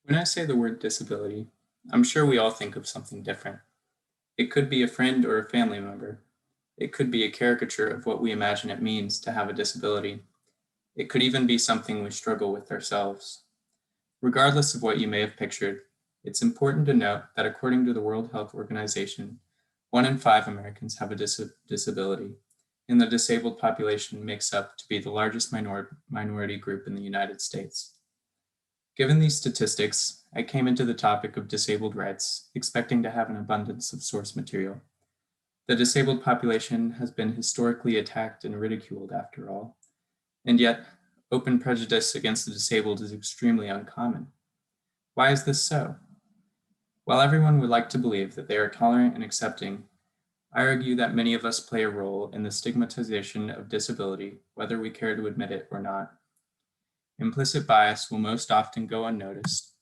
When I say the word disability, I'm sure we all think of something different. It could be a friend or a family member. It could be a caricature of what we imagine it means to have a disability. It could even be something we struggle with ourselves. Regardless of what you may have pictured, it's important to note that according to the World Health Organization, 1 in 5 Americans have a disability, and the disabled population makes up to be the largest minority group in the United States. Given these statistics, I came into the topic of disabled rights, expecting to have an abundance of source material. The disabled population has been historically attacked and ridiculed, after all, and yet open prejudice against the disabled is extremely uncommon. Why is this so? While everyone would like to believe that they are tolerant and accepting, I argue that many of us play a role in the stigmatization of disability, whether we care to admit it or not. Implicit bias will most often go unnoticed,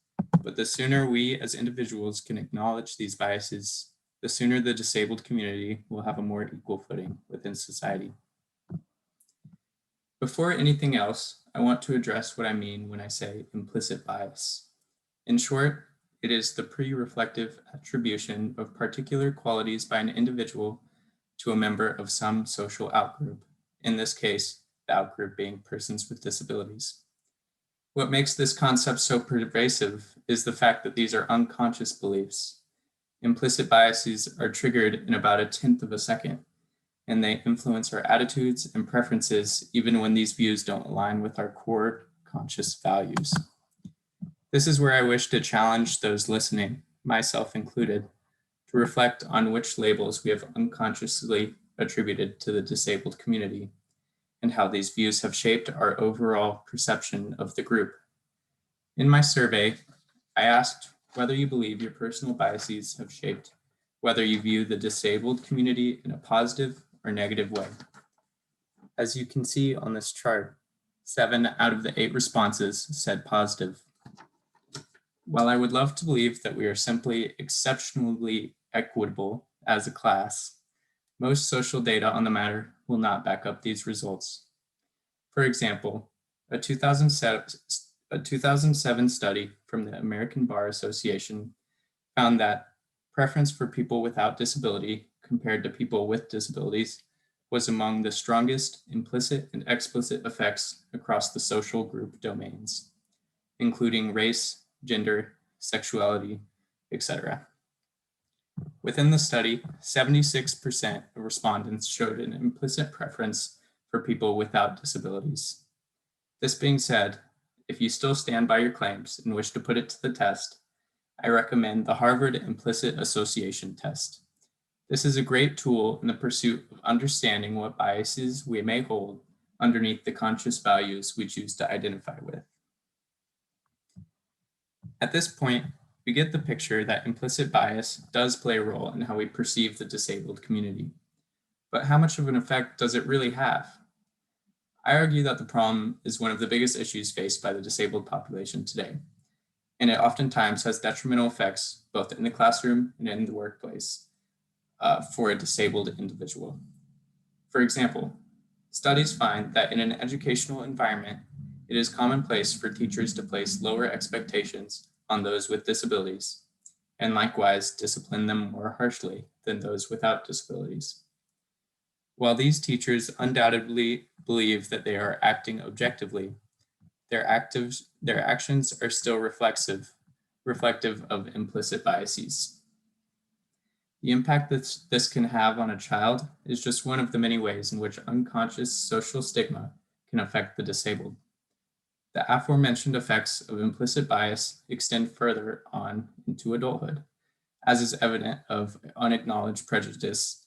but the sooner we as individuals can acknowledge these biases, the sooner the disabled community will have a more equal footing within society. Before anything else, I want to address what I mean when I say implicit bias. In short, it is the pre-reflective attribution of particular qualities by an individual to a member of some social outgroup, in this case, the outgroup being persons with disabilities. What makes this concept so pervasive is the fact that these are unconscious beliefs. Implicit biases are triggered in about 1/10 of a second, and they influence our attitudes and preferences even when these views don't align with our core conscious values. This is where I wish to challenge those listening, myself included, to reflect on which labels we have unconsciously attributed to the disabled community and how these views have shaped our overall perception of the group. In my survey, I asked whether you believe your personal biases have shaped whether you view the disabled community in a positive or negative way. As you can see on this chart, 7 out of the 8 responses said positive. While I would love to believe that we are simply exceptionally equitable as a class, most social data on the matter will not back up these results. For example, a 2007 study from the American Bar Association found that preference for people without disability compared to people with disabilities was among the strongest implicit and explicit effects across the social group domains, including race, gender, sexuality, etc. Within the study, 76% of respondents showed an implicit preference for people without disabilities. This being said, if you still stand by your claims and wish to put it to the test, I recommend the Harvard Implicit Association Test. This is a great tool in the pursuit of understanding what biases we may hold underneath the conscious values we choose to identify with. At this point, we get the picture that implicit bias does play a role in how we perceive the disabled community. But how much of an effect does it really have? I argue that the problem is one of the biggest issues faced by the disabled population today, and it oftentimes has detrimental effects both in the classroom and in the workplace for a disabled individual. For example, studies find that in an educational environment, it is commonplace for teachers to place lower expectations on those with disabilities, and likewise discipline them more harshly than those without disabilities. While these teachers undoubtedly believe that they are acting objectively, their actions are still reflective of implicit biases. The impact that this can have on a child is just one of the many ways in which unconscious social stigma can affect the disabled. The aforementioned effects of implicit bias extend further on into adulthood, as is evident of unacknowledged prejudice.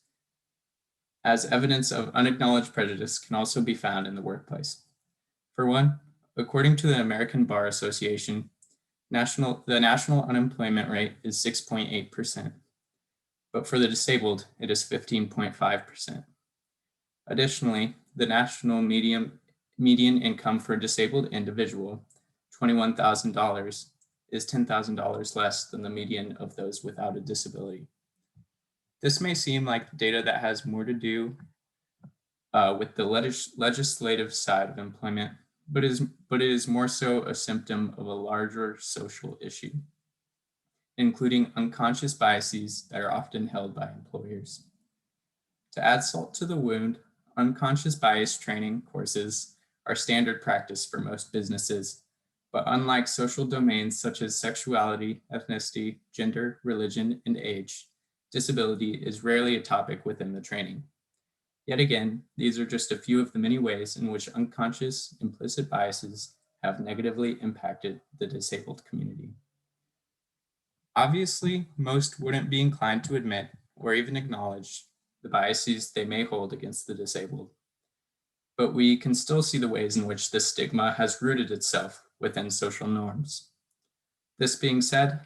As evidence of unacknowledged prejudice can also be found in the workplace. For one, according to the American Bar Association, the national unemployment rate is 6.8%, but for the disabled, it is 15.5%. Additionally, the national median income for a disabled individual, $21,000, is $10,000 less than the median of those without a disability. This may seem like data that has more to do with the legislative side of employment, but it is more so a symptom of a larger social issue, including unconscious biases that are often held by employers. To add salt to the wound, unconscious bias training courses are standard practice for most businesses, but unlike social domains such as sexuality, ethnicity, gender, religion, and age, disability is rarely a topic within the training. Yet again, these are just a few of the many ways in which unconscious, implicit biases have negatively impacted the disabled community. Obviously, most wouldn't be inclined to admit or even acknowledge the biases they may hold against the disabled. But we can still see the ways in which this stigma has rooted itself within social norms. This being said,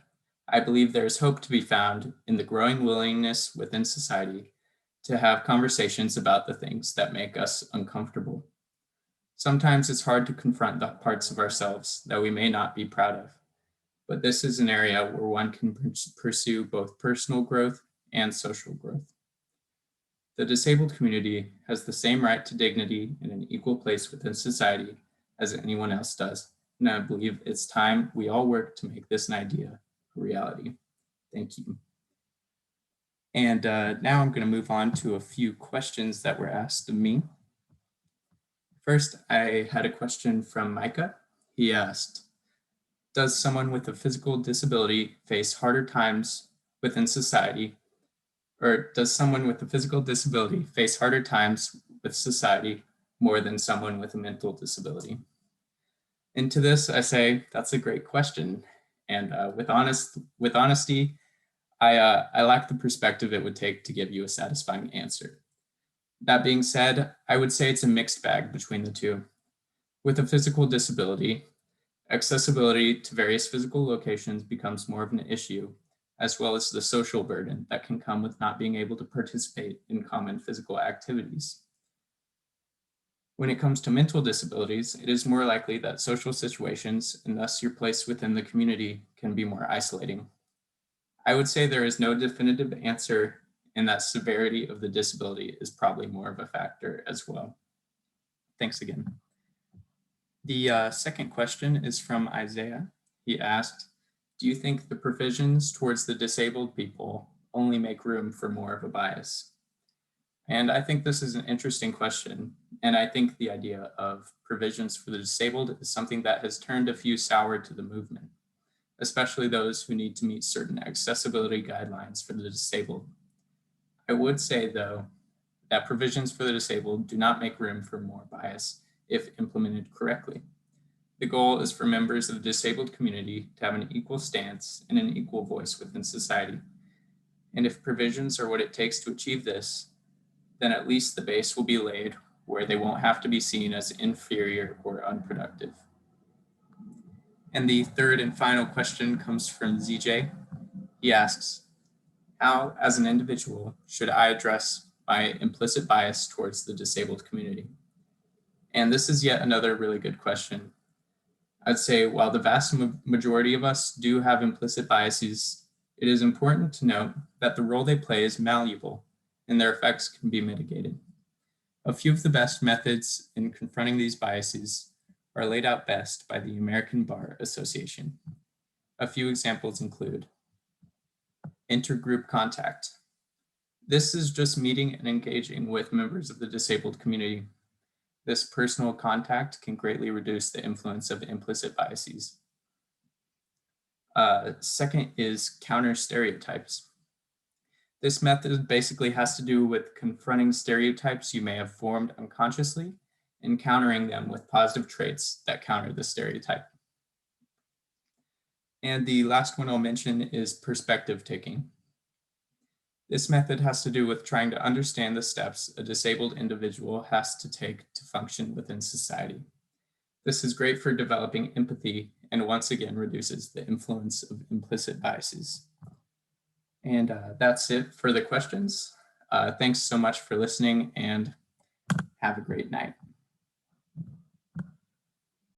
I believe there is hope to be found in the growing willingness within society to have conversations about the things that make us uncomfortable. Sometimes it's hard to confront the parts of ourselves that we may not be proud of, but this is an area where one can pursue both personal growth and social growth. The disabled community has the same right to dignity and an equal place within society as anyone else does, and I believe it's time we all work to make this an idea a reality. Thank you. And now I'm going to move on to a few questions that were asked of me. First, I had a question from Micah. He asked, does someone with a physical disability face harder times within society, or does someone with a physical disability face harder times with society more than someone with a mental disability? And to this, I say, that's a great question. And with honesty, I lack the perspective it would take to give you a satisfying answer. That being said, I would say it's a mixed bag between the two. With a physical disability, accessibility to various physical locations becomes more of an issue, as well as the social burden that can come with not being able to participate in common physical activities. When it comes to mental disabilities, it is more likely that social situations, and thus your place within the community, can be more isolating. I would say there is no definitive answer, and that severity of the disability is probably more of a factor as well. Thanks again. The second question is from Isaiah. He asked, do you think the provisions towards the disabled people only make room for more of a bias? And I think this is an interesting question. And I think the idea of provisions for the disabled is something that has turned a few sour to the movement, especially those who need to meet certain accessibility guidelines for the disabled. I would say, though, that provisions for the disabled do not make room for more bias if implemented correctly. The goal is for members of the disabled community to have an equal stance and an equal voice within society. And if provisions are what it takes to achieve this, then at least the base will be laid where they won't have to be seen as inferior or unproductive. And the third and final question comes from ZJ. He asks, how, as an individual, should I address my implicit bias towards the disabled community? And this is yet another really good question. I'd say while the vast majority of us do have implicit biases, it is important to note that the role they play is malleable and their effects can be mitigated. A few of the best methods in confronting these biases are laid out best by the American Bar Association. A few examples include intergroup contact. This is just meeting and engaging with members of the disabled community. This personal contact can greatly reduce the influence of implicit biases. Second is counter stereotypes. This method basically has to do with confronting stereotypes you may have formed unconsciously and countering them with positive traits that counter the stereotype. And the last one I'll mention is perspective taking. This method has to do with trying to understand the steps a disabled individual has to take to function within society. This is great for developing empathy and once again reduces the influence of implicit biases. And that's it for the questions. Thanks so much for listening and have a great night.